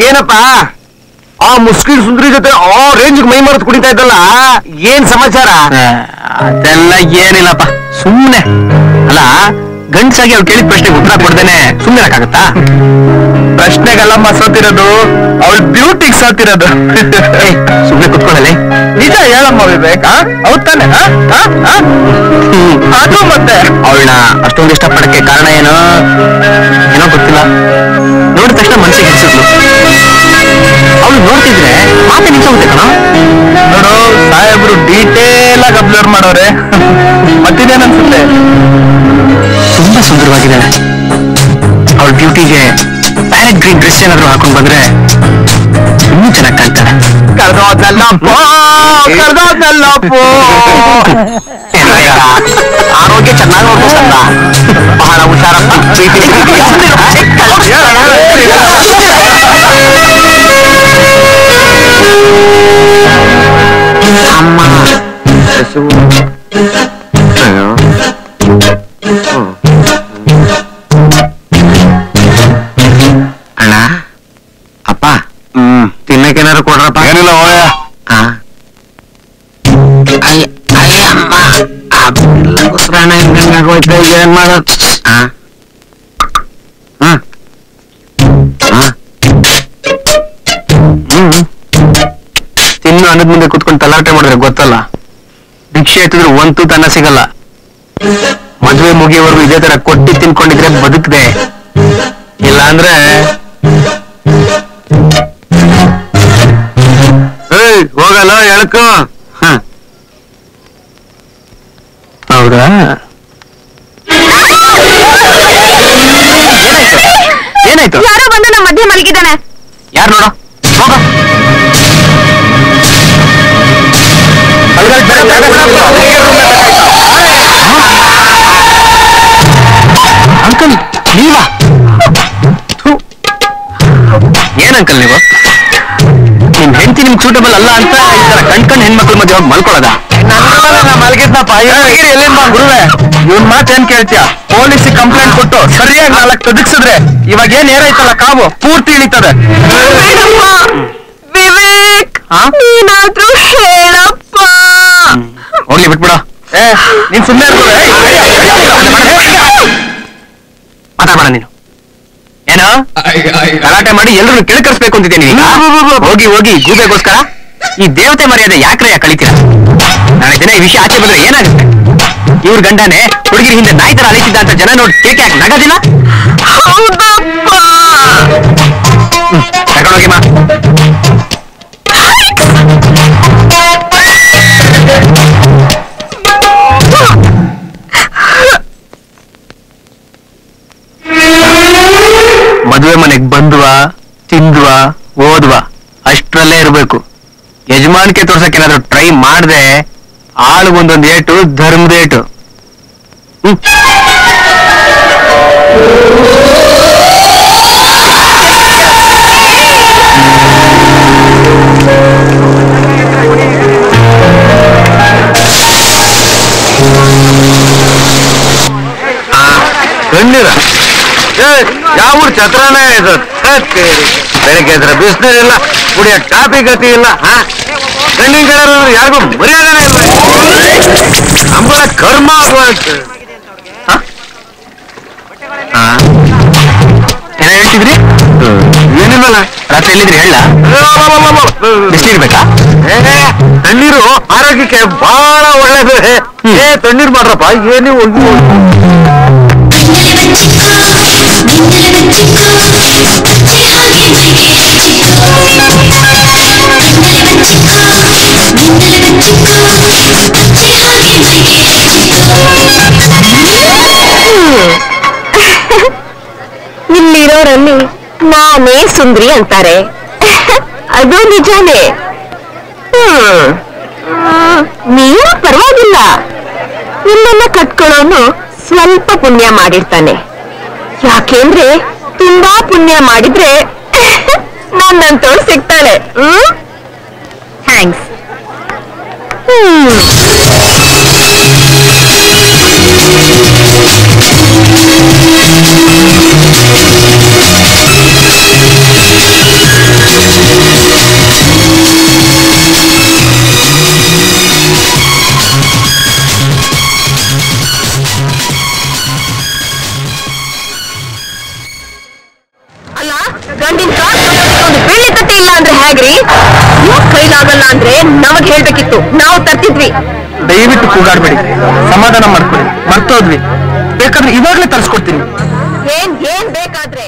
ಏನಪ್ಪಾ ಆ ಮುಸ್ಲಿಂ ಸುಂದರಿ ಜೊತೆ ಆ ರೇಂಜ್ ಮೈ ಮರೆತು ಕುಡಿತಾ ಇದ್ದಲ್ಲ, ಏನ್ ಸಮಾಚಾರ? ಅದೆಲ್ಲ ಏನಿಲ್ಲಪ್ಪ, ಸುಮ್ನೆ. ಅಲ್ಲ, ಗಂಡ್ಸಾಗಿ ಅವ್ರು ಕೇಳಿದ ಪ್ರಶ್ನೆಗೆ ಉತ್ತರ ಕೊಡ್ದೇನೆ ಸುಮ್ನೆ ಇರಕ್ಕಾಗತ್ತಾ? ಪ್ರಶ್ನೆಗೆಲ್ಲಮ್ಮ ಸೋತಿರೋದು, ಅವಳ ಬ್ಯೂಟಿಗೆ ಸೋತಿರೋದು. ಸುಮ್ನೆ ಕುತ್ಕೊಳ್ಳಲಿ. ನಿಜ ಹೇಳಮ್ಮ ವಿವೇಕ, ಹೌದ್ ತಾನೆ? ಅದು ಮತ್ತೆ ಅವಳನ್ನ ಅಷ್ಟೊಂದು ಇಷ್ಟಪಡಕ್ಕೆ ಕಾರಣ ಏನೋ ಗೊತ್ತಿಲ್ಲ. ನೋಡಿದ ತಕ್ಷಣ ಮನಸ್ಸಿಗೆ ಹಿಡಿಸಿದ್ಲು. ಅವಳು ನೋಡ್ತಿದ್ರೆ ಮಾತೆ ನಿಂತೋಗುತ್ತೆ ಕಣ. ನೋಡು, ಸಾಹೇಬ್ರು ಡೀಟೇಲ್ ಆಗಿ ಅಬ್ಸರ್ವ್ ಮಾಡೋರೆ. ಮತ್ತಿದೇನ್ ಅನ್ಸುತ್ತೆ? ತುಂಬಾ ಸುಂದರವಾಗಿದ್ದಾಳೆ. ಅವಳ ಬ್ಯೂಟಿಗೆ ಪ್ಯಾರೆಟ್ ಗ್ರೀನ್ ಡ್ರೆಸ್ ಏನಾದ್ರು ಹಾಕೊಂಡ್ ಬಂದ್ರೆ ಇನ್ನೂ ಚೆನ್ನಾಗಿ ಕಾಣ್ತಾಳೆ. ಆರೋಗ್ಯ ಚೆನ್ನಾಗಿ ನೋಡ್ಕೊಂಡ ಬಹಳ ಹುಷಾರಪ್ಪ. ಅಮ್ಮ ಅಣ್ಣ, ಅಪ್ಪ ತಿನ್ನಕ್ಕೇನಾರು ಕೊಡ್ರಪ್ಪ. ಏನಿಲ್ಲ ಹೋಯ. ಅಯ್ಯಮ್ಮ, ಉಸಿರಾಣ ಇದ್ದಂಗಾಗೋಯ್ತು, ಏನ್ ಮಾಡೋದು? ತಿನ್ನು ಅನ್ನದ ಮುಂದೆ ಕುತ್ಕೊಂಡು ತಲಾಟೆ ಮಾಡಿದ್ರೆ ಗೊತ್ತಲ್ಲ, ಭಿಕ್ಷೆ ಎತ್ತಿದ್ರು ಒಂದು ತನ್ನ ಸಿಗಲ್ಲ. ಮದುವೆ ಮುಗಿಯವರೆಗೂ ಇದೇ ತರ ಕೊಟ್ಟಿ ತಿನ್ಕೊಂಡಿದ್ರೆ ಬದುಕ್ದೆ, ಇಲ್ಲ ಅಂದ್ರೆ ಹೋಗಲ್ಲ ಎಳ್ಕೊ. ಹೌದಾ? ಏನಾಯ್ತು? ಯಾರೋ ಬಂದು ನಮ್ಮ ಮಧ್ಯೆ ಮಲಗಿದ್ದಾನೆ. ಯಾರು ನೋಡು, ಹೋಗ. ಅಂಕಲ್ ನೀವಾ? ಏನ್ ಅಂಕಲ್ ನೀವು? ನಿಮ್ ಹೆಂಡತಿ ನಿಮ್ಗೆ ಸೂಟಬಲ್ ಅಲ್ಲ ಅಂತ ಈ ತರ ಕಣ್ಕಂಡ್ ಹೆಣ್ಮಕ್ಳ ಮಧ್ಯೆ ಹೋಗಿ ಮಲ್ಕೊಳ್ಳೋದ? ಮಲಗಿದ್ನಪ್ಪ. ಎಲ್ಲಿಂದ ಗುರುವೆ, ಇವನ್ ಮಾತು ಏನ್ ಕೇಳ್ತೀಯ? ಪೊಲೀಸಿಗೆ ಕಂಪ್ಲೇಂಟ್ ಕೊಟ್ಟು ಸರಿಯಾಗಿ 4 ತೊದಗಿಸಿದ್ರೆ ಇವಾಗ ಏನ್ ಏನಾಯ್ತಲ್ಲ ಕಾವು ಪೂರ್ತಿ ಇಳಿತದೆ. ವಿವೇಕ್, ನೀನಾದ್ರೂ ಹೇಳಪ್ಪ. ಹೋಗ್ಲಿ ಬಿಟ್ಬಿಡ. ನೀನ್ ಸುಮ್ಮನೆ ಮಾತಾಡಬೇಡ ನೀನು. ಏನೋ ಗಲಾಟೆ ಮಾಡಿ ಎಲ್ಲರೂ ಕೆಳಕರಿಸ್ಬೇಕು ಅಂತಿದ್ದೇನೆ. ಹೋಗಿ ಹೋಗಿ ಗೂಬೆಗೋಸ್ಕರ ಈ ದೇವತೆ ಮರ್ಯಾದೆ ಯಾಕ್ರಯ್ಯ ಕಳಿತೀರ? ನಾಳೆ ದಿನ ಈ ವಿಷಯ ಆಚೆ ಬಂದ್ರೆ ಏನಾಗುತ್ತೆ? ಇವ್ರ ಗಂಡನೇ ಹುಡುಗಿರ ಹಿಂದೆ ನಾಯಿ ತರ ಅಲಿತಿದ್ದ ಅಂತ ಜನ ನೋಡಿ ಕೇಕೆ ಯಾಕೆ ನಗೋದಿಲ್ಲ? ಕರ್ಕೊಂಡೋಗಿ ಮಾ. ಮದುವೆ ಮನೆಗ್ ಬಂದ್ವಾ, ತಿಂದ್ವಾ, ಓದ್ವಾ ಅಷ್ಟ್ರಲ್ಲೇ ಇರ್ಬೇಕು. ಯಜಮಾನಿಕೆ ತೋರ್ಸಕ್ ಏನಾದ್ರು ಟ್ರೈ ಮಾಡ್ದೆ ಆಳುಗೊಂದೊಂದು ಏಟು ಧರ್ಮದ ಏಟು. ಕಣ್ಣೀರ ಯಾವ ಊರು ಛತ್ರನೇ ಇದು? ಬೆಳಗ್ಗೆ ಇದ್ರೆ ಬಿಸಿನೀರಿಲ್ಲ, ಕುಡಿಯ ಕಾಫಿ ಗತಿ ಇಲ್ಲ. ಗಂಡಿನ ಕಡೆ ಯಾರಿಗೂ ಮರ್ಯಾದನೇ ಇಲ್ಲ. ನಮ್ಮಳ ಕರ್ಮ ಆಗೋಯ್ತು. ಏನ ಹೇಳ್ತಿದ್ರಿ? ಏನಿಲ್ಲಲ್ಲ, ರಾತ್ರಿ ಎಲ್ಲಿದ್ರಿ ಹೇಳ? ಬಿಸಿನೀರ್ಬೇಕಾ? ತಣ್ಣೀರು ಆರೋಗ್ಯಕ್ಕೆ ಬಹಳ ಒಳ್ಳೇದು. ತಣ್ಣೀರು ಮಾಡ್ರಪ್ಪ. ಏನೇ ಹೋಗಿ ಇಲ್ಲಿರೋರಲ್ಲಿ ನಾನೇ ಸುಂದ್ರಿ ಅಂತಾರೆ. ಅದು ನಿಜಾನೇ. ನೀವು ಪರವಾಗಿಲ್ಲ, ನಿಮ್ಮನ್ನ ಕಟ್ಕೊಳ್ಳೋನು ಸ್ವಲ್ಪ ಪುಣ್ಯ ಮಾಡಿರ್ತಾನೆ. ಯಾಕೆಂದ್ರೆ ತುಂಬಾ ಪುಣ್ಯ ಮಾಡಿದ್ರೆ ನನ್ನಂತೋಳು ಸಿಗ್ತಾಳೆ. ಥ್ಯಾಂಕ್ಸ್. ಅಲ್ಲ ಗಂಡಿನ ಒಂದು ಬೆಳ್ಳಿ ತಟ್ಟೆ ಇಲ್ಲ ಅಂದ್ರೆ ಹೇಗ್ರಿ? ಕೈಲಾಗಲ್ಲ ಅಂದ್ರೆ ನಮಗ್ ಹೇಳ್ಬೇಕಿತ್ತು, ನಾವು ತರ್ತಿದ್ವಿ. ದಯವಿಟ್ಟು ಕೂಗಾಡ್ಬೇಡಿ, ಸಮಾಧಾನ ಮಾಡ್ಕೊಳ್ಳಿ. ಮರ್ತೋದ್ವಿ, ಬೇಕಾದ್ರೆ ಇವಾಗ್ಲೇ ತರಿಸ್ಕೊಡ್ತೀನಿ. ಏನ್ ಬೇಕಾದ್ರೆ